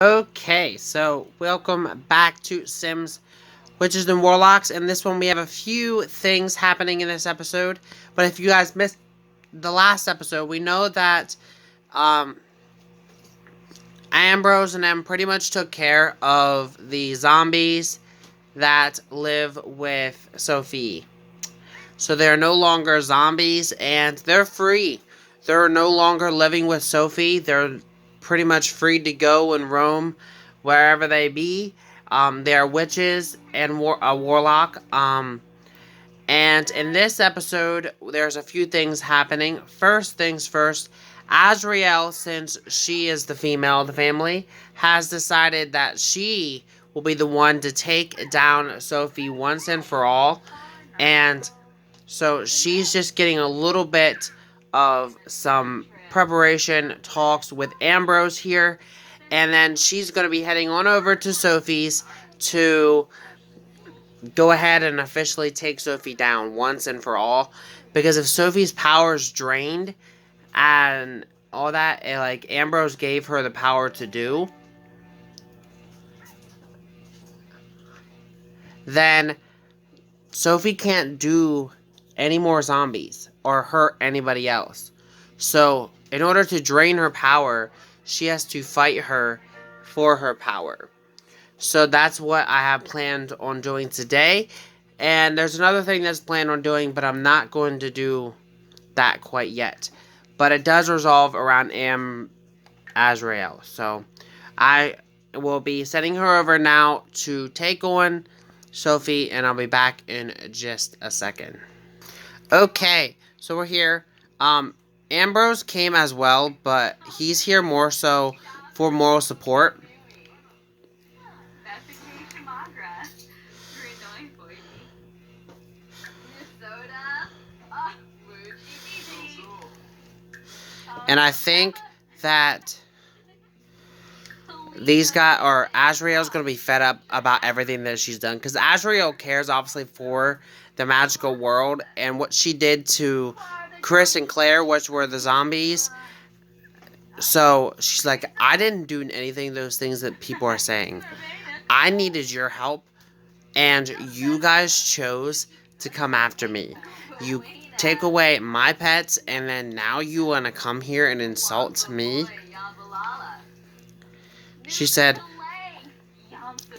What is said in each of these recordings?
Okay, so welcome back to Sims Witches and Warlocks. And this one, we have a few things happening in this episode. But if you guys missed the last episode, we know that um, Ambrose and them pretty much took care of the zombies that live with Sophie. So they're no longer zombies and they're free. They're no longer living with Sophie. They're pretty much free to go and roam wherever they be. They're witches and a warlock. And in this episode, there's a few things happening. First things first, Azrael, since she is the female of the family, has decided that she will be the one to take down Sophie once and for all. And so she's just getting a little bit of some preparation talks with Ambrose here. And then she's going to be heading on over to Sophie's to go ahead and officially take Sophie down once and for all. Because if Sophie's power is drained and all that, like Ambrose gave her the power to do, then Sophie can't do any more zombies or hurt anybody else. So, in order to drain her power, she has to fight her for her power. So that's what I have planned on doing today. And there's another thing that's planned on doing, but I'm not going to do that quite yet. But it does resolve around Azrael. So I will be sending her over now to take on Sophie, and I'll be back in just a second. Okay, so we're here. Ambrose came as well, but he's here more so for moral support. And I think that these guys, or Azrael's going to be fed up about everything that she's done. Because Azrael cares, obviously, for the magical world. And what she did to Chris and Claire, which were the zombies. So, she's like, I didn't do anything of those things that people are saying. I needed your help. And you guys chose to come after me. You take away my pets, and then now you want to come here and insult me? She said,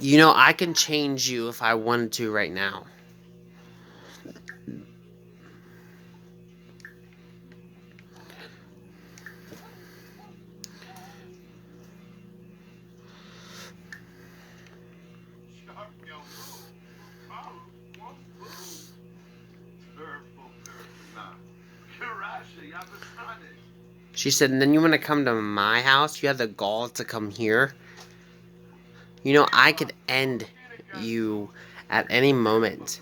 you know, I can change you if I wanted to right now. She said, and then you want to come to my house? You have the gall to come here? You know, I could end you at any moment.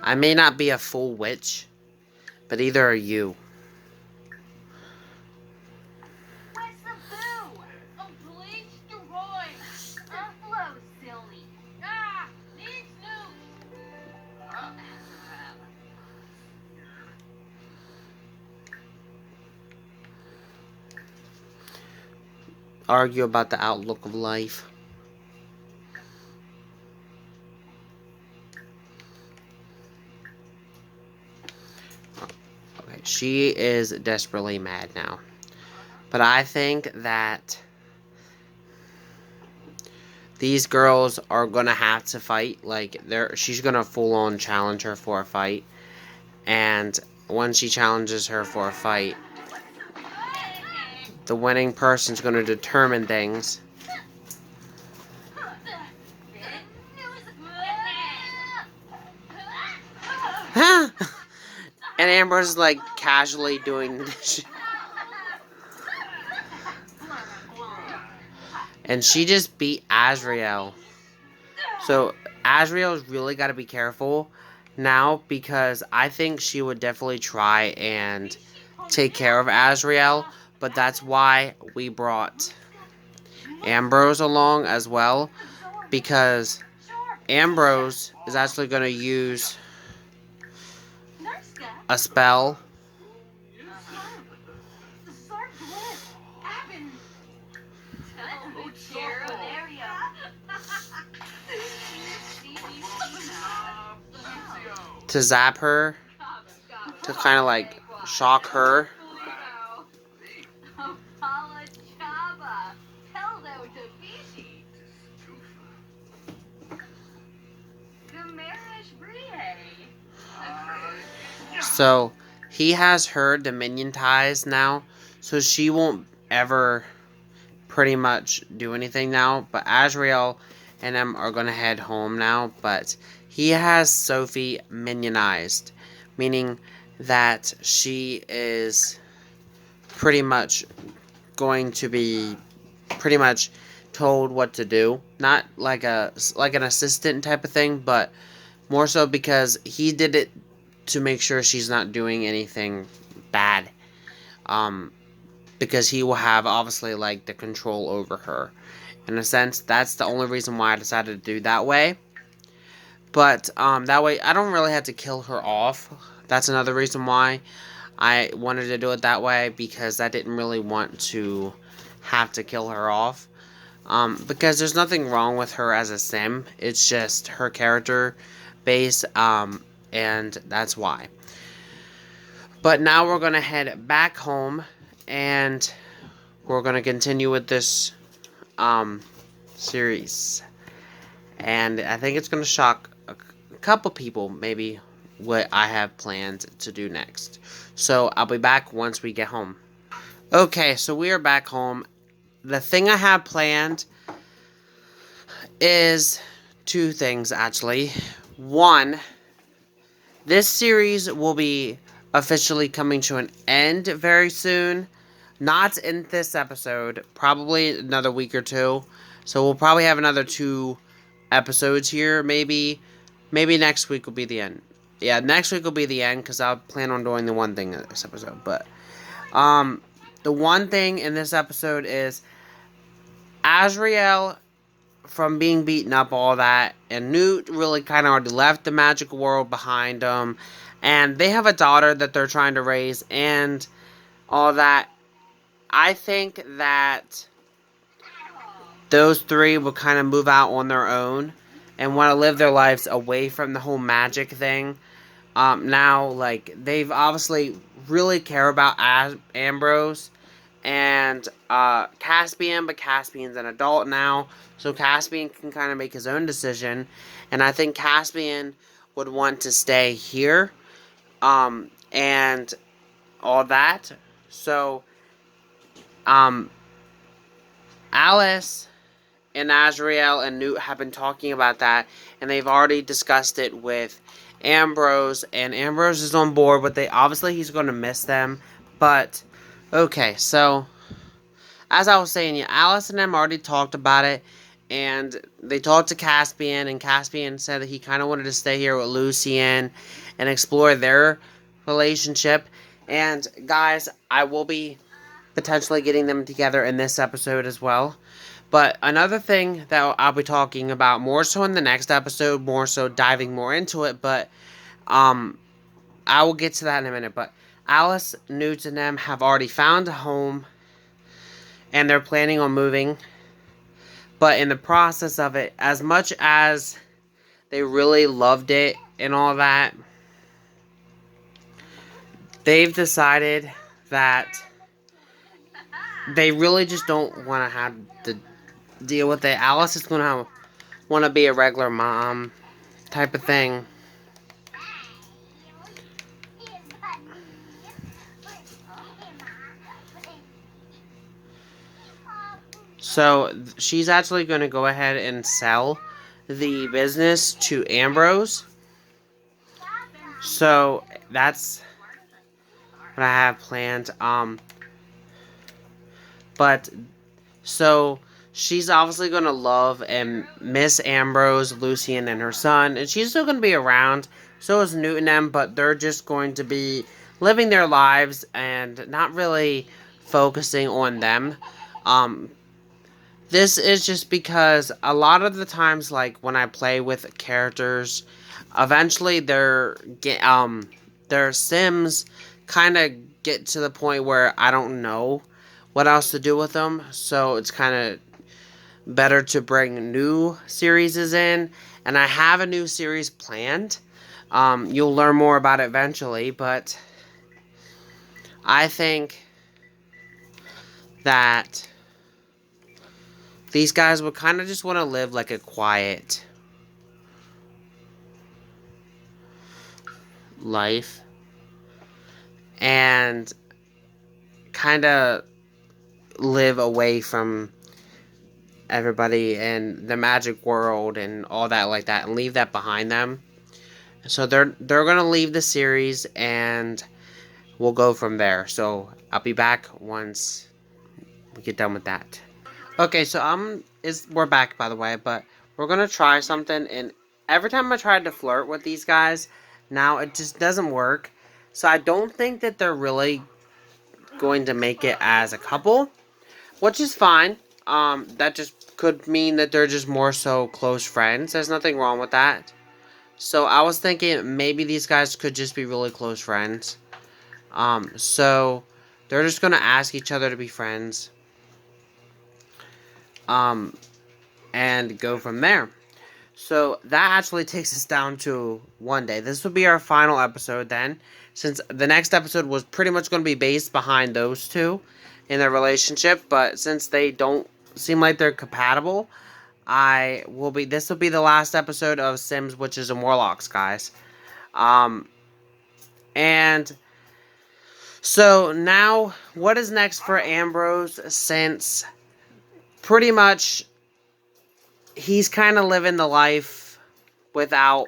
I may not be a full witch, but either are you. Argue about the outlook of life. Okay, she is desperately mad now. But I think that these girls are gonna have to fight. Like, she's gonna full on challenge her for a fight. And when she challenges her for a fight, the winning person's gonna determine things. And Amber's like casually doing this. And she just beat Azrael. So Azrael's really got to be careful now, because I think she would definitely try and take care of Azrael. But that's why we brought Ambrose along as well. Because Ambrose is actually going to use a spell to zap her, to kind of like shock her. So he has her Dominion ties now, so she won't ever pretty much do anything now. But Azrael and them are gonna head home now. But he has Sophie minionized, meaning that she is pretty much going to be pretty much told what to do. Not like an assistant type of thing, but more so because he did it to make sure she's not doing anything bad. Because he will have obviously like the control over her. In a sense, that's the only reason why I decided to do that way. But that way I don't really have to kill her off. That's another reason why I wanted to do it that way, because I didn't really want to have to kill her off. Because there's nothing wrong with her as a sim. It's just her character base, and that's why. But now we're going to head back home, and we're going to continue with this series. And I think it's going to shock a couple people, maybe, what I have planned to do next. So I'll be back once we get home. Okay, so we are back home. The thing I have planned is two things, actually. One, this series will be officially coming to an end very soon. Not in this episode, probably another week or two. So we'll probably have another 2 episodes here, maybe. Maybe next week will be the end. Yeah, next week will be the end, because I'll plan on doing the one thing in this episode. But, the one thing in this episode is Azrael, from being beaten up, all that, and Newt really kind of already left the magical world behind them, and they have a daughter that they're trying to raise, and all that. I think that those 3 will kind of move out on their own and want to live their lives away from the whole magic thing. Now, like, they've obviously really care about Ambrose and Caspian, but Caspian's an adult now, so Caspian can kind of make his own decision, and I think Caspian would want to stay here, and all that. So, Alice and Azrael and Newt have been talking about that, and they've already discussed it with Ambrose, and Ambrose is on board, but obviously he's going to miss them. But okay, so as I was saying, yeah, Alice and them already talked about it, and they talked to Caspian, and Caspian said that he kind of wanted to stay here with Lucien and explore their relationship. And guys, I will be potentially getting them together in this episode as well. But another thing that I'll be talking about more so in the next episode, more so diving more into it, but I will get to that in a minute. But Alice, Newt, and them have already found a home, and they're planning on moving. But in the process of it, as much as they really loved it and all that, they've decided that they really just don't want to have to deal with it. Alice is going to want to be a regular mom type of thing. So she's actually going to go ahead and sell the business to Ambrose. So that's what I have planned. But so she's obviously going to love and miss Ambrose, Lucien, and her son, and she's still going to be around. So is Newt and them, but they're just going to be living their lives and not really focusing on them. This is just because a lot of the times, like when I play with characters, eventually their sims kind of get to the point where I don't know what else to do with them. So it's kind of better to bring new series in, and I have a new series planned, You'll learn more about it eventually, but I think that these guys would kind of just want to live like a quiet life and kind of live away from everybody and the magic world and all that like that and leave that behind them. So they're gonna leave the series and we'll go from there. So I'll be back once we get done with that. Okay, so we're back by the way, but we're gonna try something. And every time I tried to flirt with these guys, now it just doesn't work. So I don't think that they're really going to make it as a couple, which is fine. That just could mean that they're just more so close friends. There's nothing wrong with that. So I was thinking maybe these guys could just be really close friends. So they're just gonna ask each other to be friends. And go from there. So that actually takes us down to one day. This will be our final episode then, since the next episode was pretty much going to be based behind those two in their relationship. But since they don't seem like they're compatible, this will be the last episode of Sims Witches and Warlocks, guys. And so now, what is next for Ambrose? Since pretty much he's kind of living the life without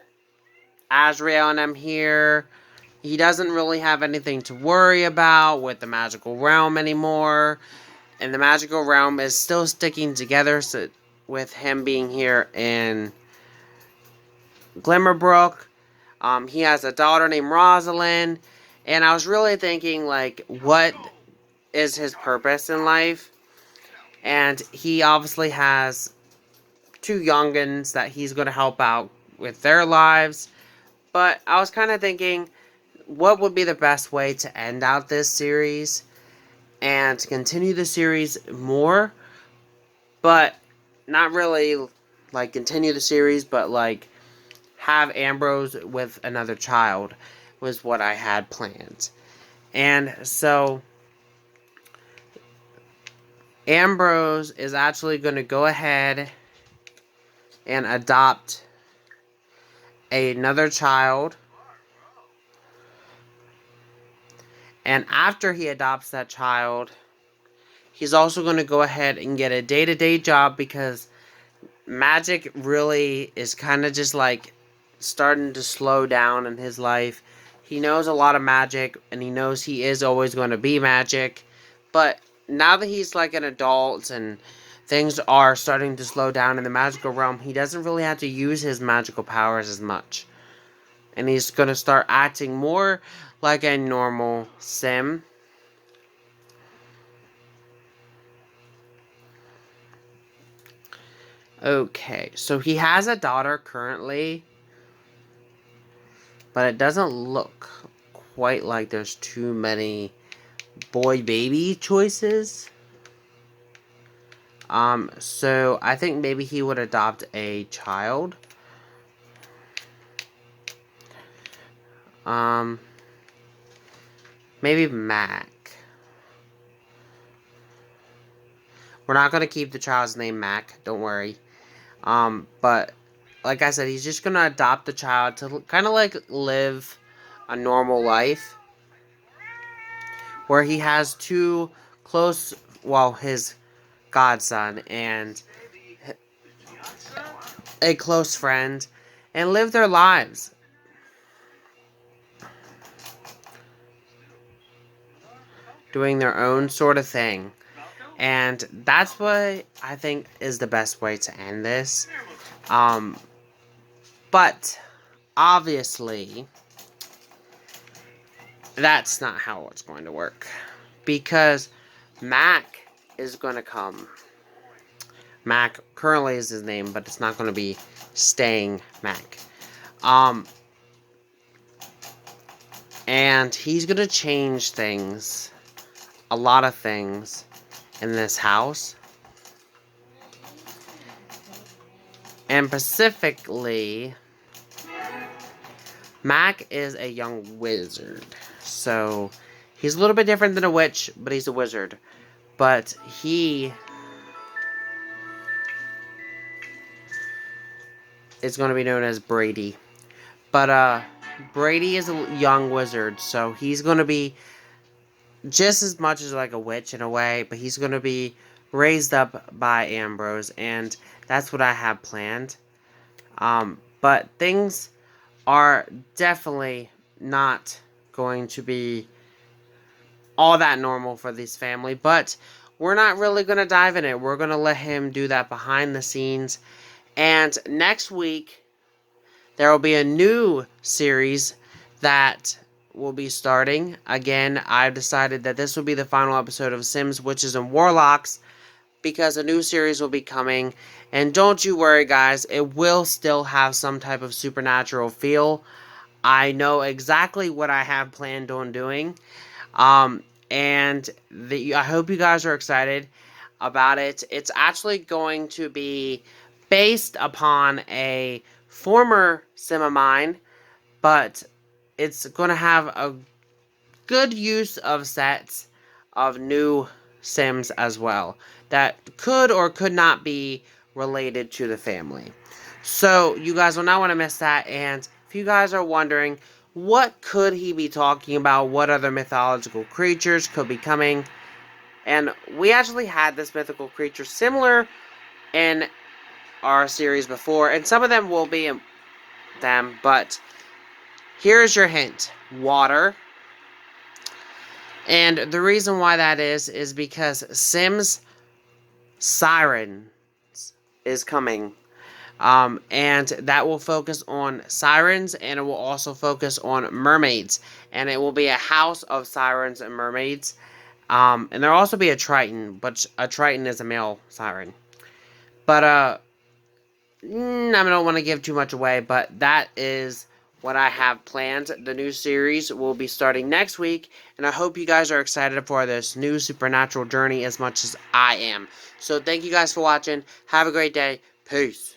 Azrael and I'm here. He doesn't really have anything to worry about with the magical realm anymore. And the magical realm is still sticking together with him being here in Glimmerbrook. He has a daughter named Rosalind. And I was really thinking, like, what is his purpose in life? And he obviously has two youngins that he's going to help out with their lives. But I was kind of thinking, what would be the best way to end out this series and to continue the series more, but not really like continue the series, but like have Ambrose with another child was what I had planned. And so Ambrose is actually going to go ahead and adopt another child. And after he adopts that child, he's also going to go ahead and get a day-to-day job because magic really is kind of just like starting to slow down in his life. He knows a lot of magic and he knows he is always going to be magic. But now that he's like an adult and things are starting to slow down in the magical realm, he doesn't really have to use his magical powers as much. And he's going to start acting more like a normal sim. Okay, so he has a daughter currently, but it doesn't look quite like there's too many boy-baby choices. So I think maybe he would adopt a child. Maybe Mac. We're not going to keep the child's name Mac, don't worry. But like I said, he's just going to adopt the child to kind of like live a normal life. Where he has two close, well, his godson and a close friend, and live their lives. Doing their own sort of thing. And that's what I think is the best way to end this. But obviously, that's not how it's going to work. Because Mac is going to come. Mac currently is his name, but it's not going to be staying Mac. And he's going to change things. A lot of things in this house. And specifically, Mac is a young wizard. So he's a little bit different than a witch, but he's a wizard. But he is going to be known as Brady. But Brady is a young wizard, so he's going to be just as much as like a witch in a way, but he's going to be raised up by Ambrose, and that's what I have planned. But things are definitely not going to be all that normal for this family, but we're not really going to dive in it. We're going to let him do that behind the scenes. And next week, there will be a new series that will be starting. Again, I've decided that this will be the final episode of Sims, Witches, and Warlocks, because a new series will be coming. And don't you worry, guys, it will still have some type of supernatural feel. I know exactly what I have planned on doing. And I hope you guys are excited about it. It's actually going to be based upon a former sim of mine, but it's going to have a good use of sets of new sims as well that could or could not be related to the family. So you guys will not want to miss that. And if you guys are wondering, what could he be talking about? What other mythological creatures could be coming? And we actually had this mythical creature similar in our series before, and some of them will be in them, but here's your hint: water. And the reason why that is because Sims Sirens is coming. And that will focus on sirens, and it will also focus on mermaids. And it will be a house of sirens and mermaids. And there'll also be a Triton, but a Triton is a male siren. But, I don't want to give too much away, but that is what I have planned. The new series will be starting next week, and I hope you guys are excited for this new supernatural journey as much as I am. So thank you guys for watching. Have a great day. Peace.